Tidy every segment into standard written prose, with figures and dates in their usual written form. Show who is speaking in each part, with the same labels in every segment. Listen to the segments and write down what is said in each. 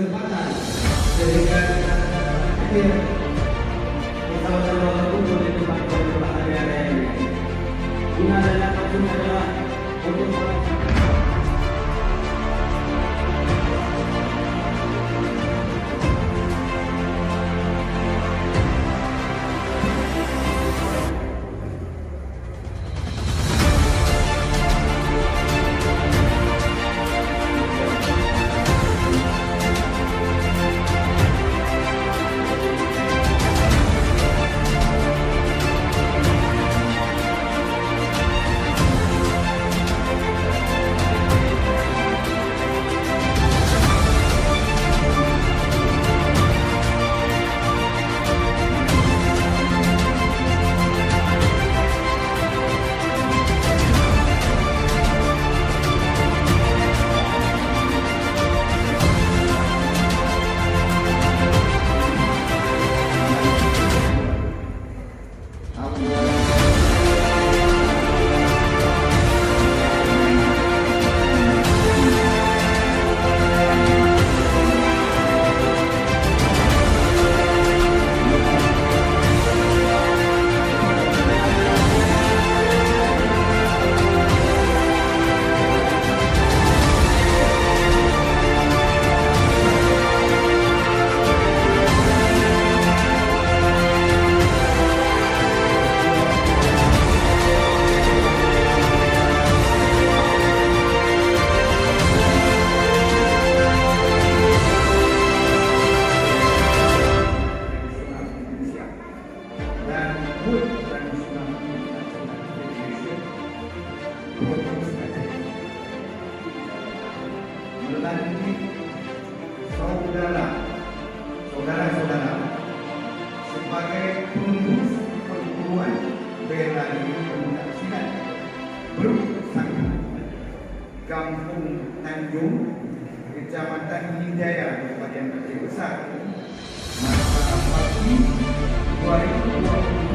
Speaker 1: kesempatan sehingga kita hadir bersama-sama berkumpul di tempat berbahagia ini. Guna dan maksudnya adalah untuk melalui saudara-saudara sebagai pengurus perguruan bela diri pemuda silat bersangkutan Kampung Tanjung, Kecamatan Hidayah, Kabupaten Aceh Besar, masa April 2020.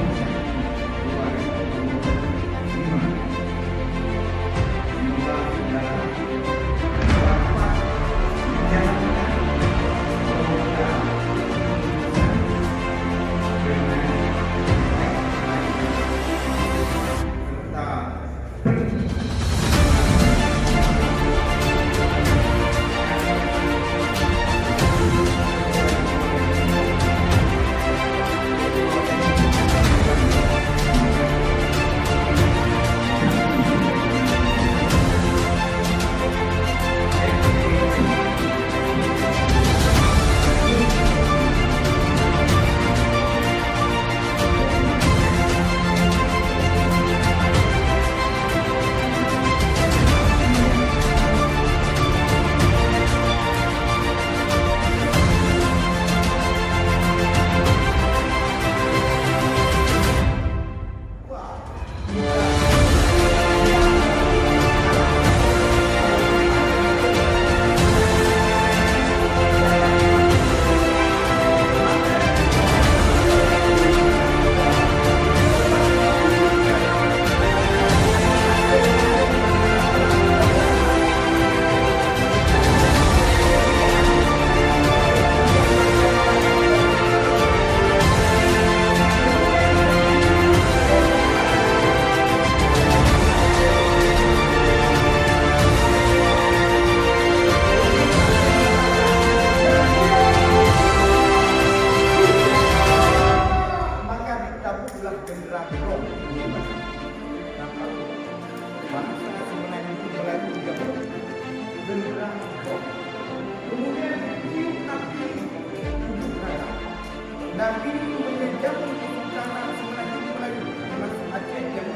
Speaker 1: Dan ini menjadi kesultanan Semenanjung Melayu termasuk Aceh yang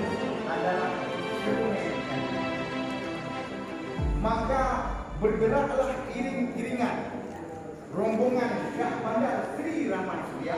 Speaker 1: adalah Semenanjung. Maka bergeraklah iring-iringan rombongan Syah Bandar Sri Rahman Suria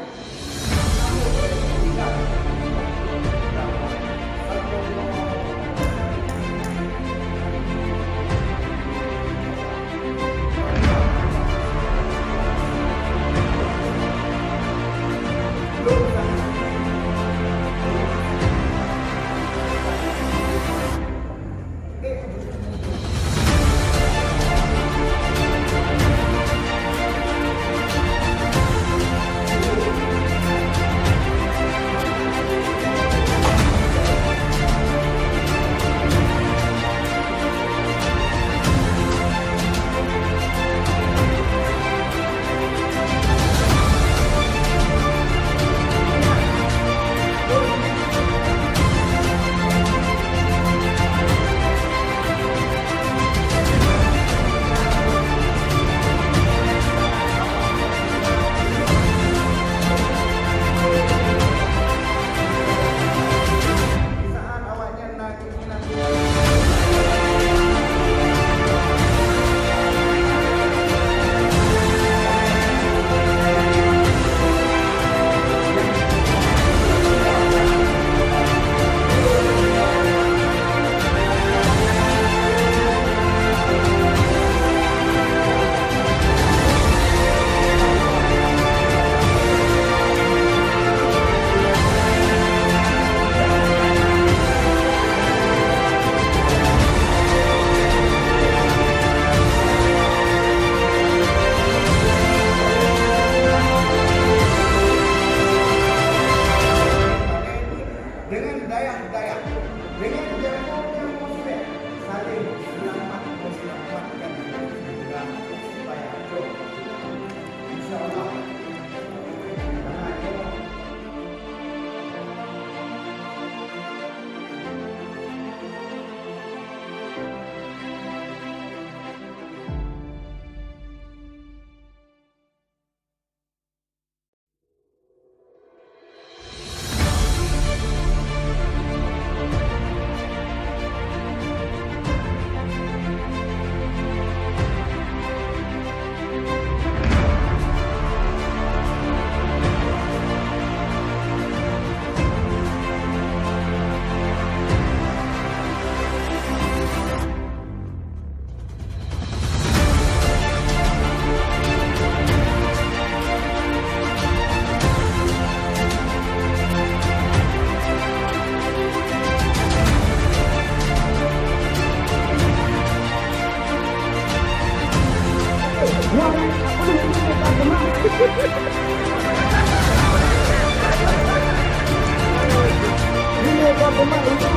Speaker 2: Ini adalah pemain itu.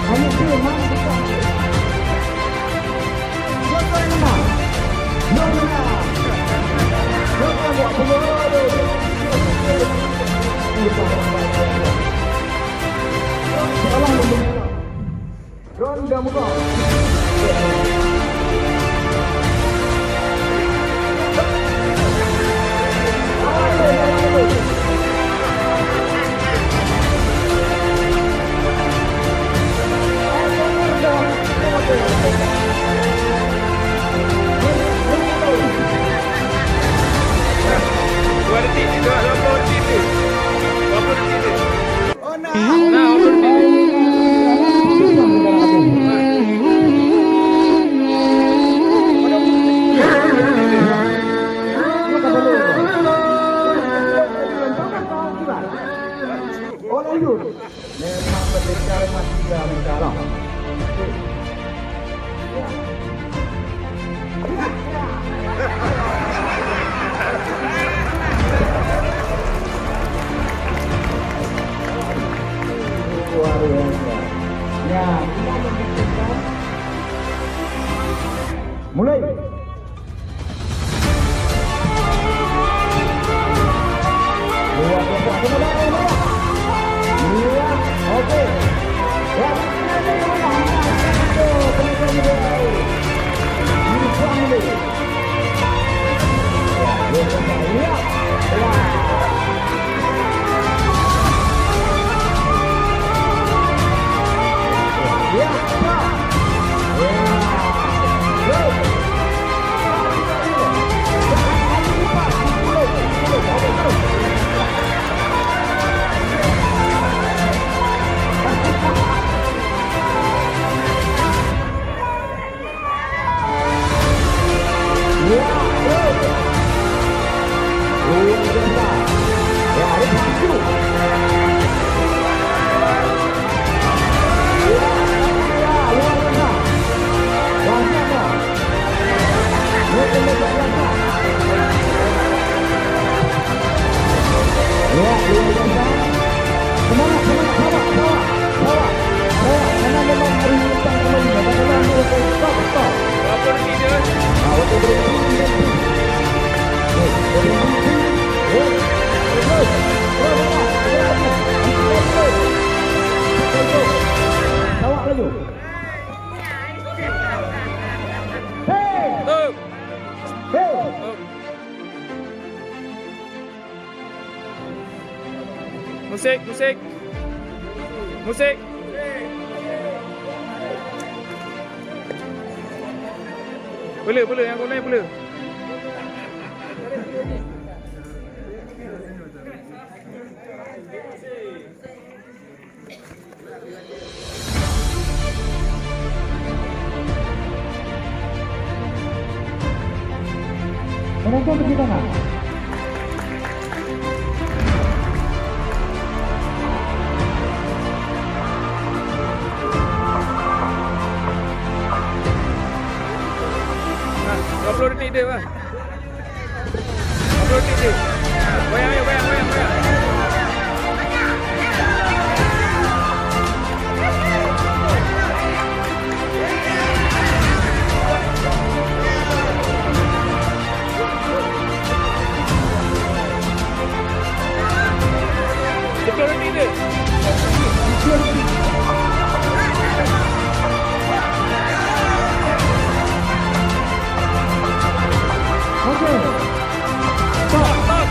Speaker 2: Hanya dia mampu bukan. Siapa yang menang? Yang menang. Siapa buat peluang? Salah nombor. Ronda muka.
Speaker 1: Oh, nah. Memang berdekar masih dah bicara. Luar biasa. Ya, kita membuktikan. Mulai. Luar biasa. Iya, oke. Ya,
Speaker 3: Musik, musik. Musik. Boleh, yang kau naik boleh.
Speaker 2: Penonton beri tangan.
Speaker 3: Nah, 20 detik dia bang. 20 detik dia. Goyang. Betul detik dia.
Speaker 2: Okey. Stop.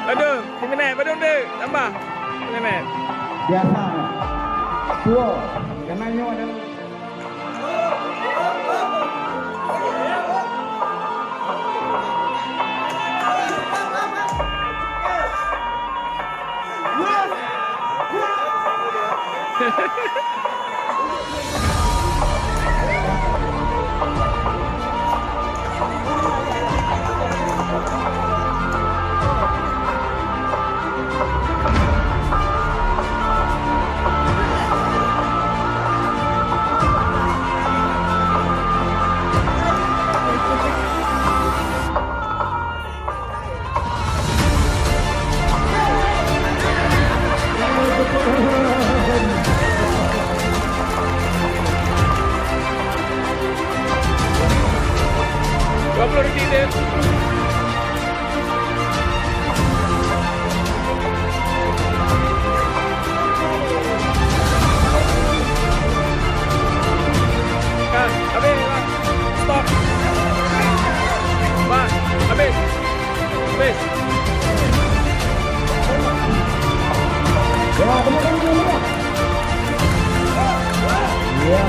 Speaker 3: Aduh, si Menet, badung dia. Tambah. Menet.
Speaker 1: Biasa. Tua. Jangan nyawa ada.
Speaker 3: RM20 dia. Kan, habis bang. Stop. Bang, habis. Habis.
Speaker 1: Ya, temukan dulu. Ya.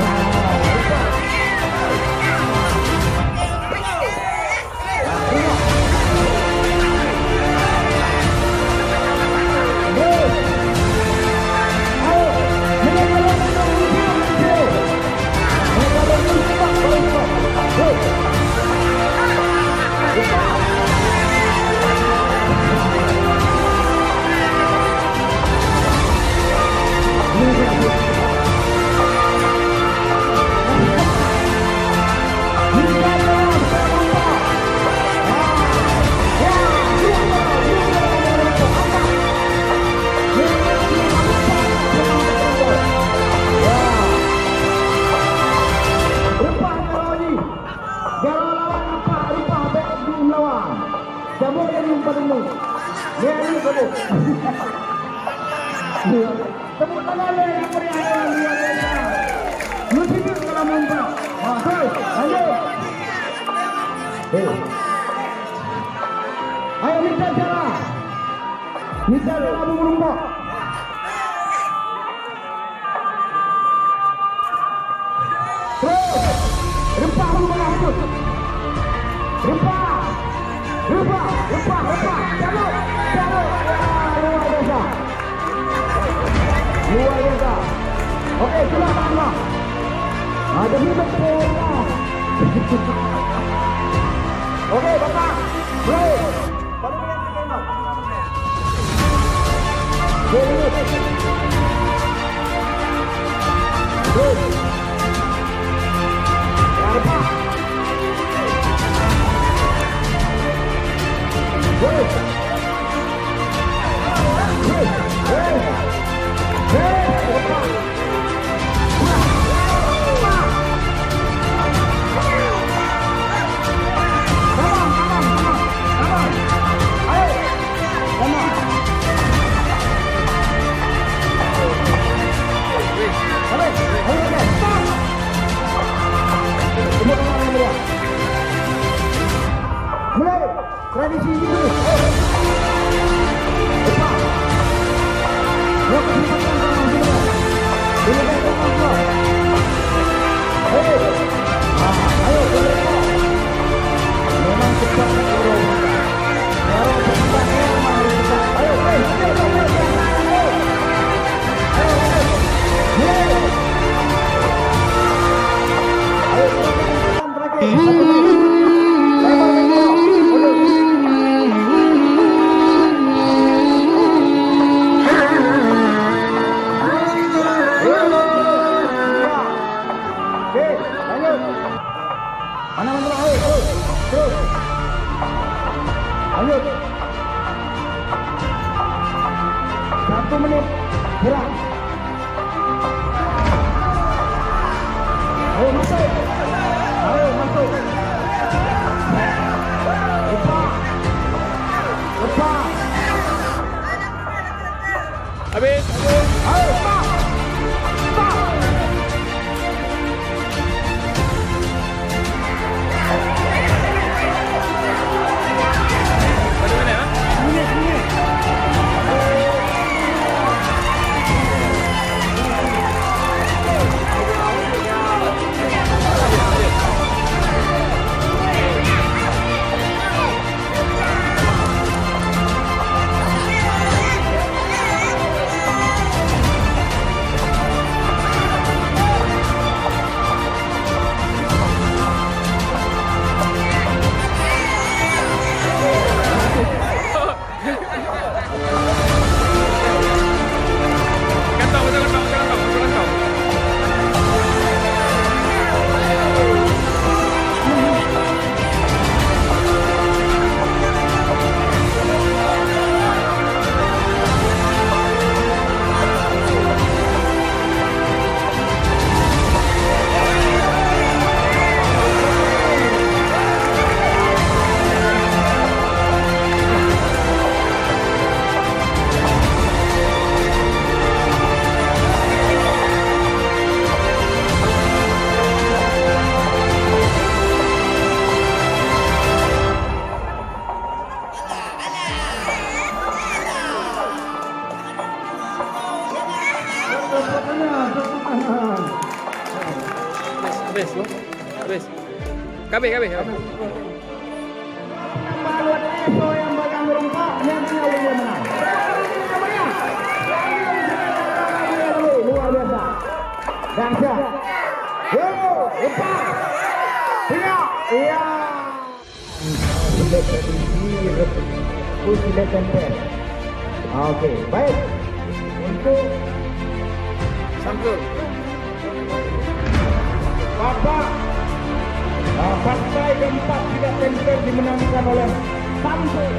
Speaker 1: Tepuk tangan yang meriah yang luar biasa. Musibah kalau mumpah. Masuk, lanjut. Ayo minta cara. Minta cara merumpah. Terus, rempah dulu masuk. Rempah. Rempah. Cabut. Luar biasa. Luar biasa. Okey, sudah. Ada minum bola. Okey, Bapak. Play. Pada yang ditembak. Good. Ya, Bapak. Good. Mulai tradisi ini dulu. Lanjut. 1 menit. Gerak. Ayo masuk. Lepas.
Speaker 3: Habis.
Speaker 1: Ayo, stop.
Speaker 3: Kabeh.
Speaker 1: Nomor 2 Eso yang pegang rungkak, nyatanya William menang. Luar biasa. Dahsyat. Yo, empat. Tiga. Iya. Oke, baik. Untuk
Speaker 3: Samsul.
Speaker 1: Bapak partai keempat tidak tender dimenangkan oleh Samsul.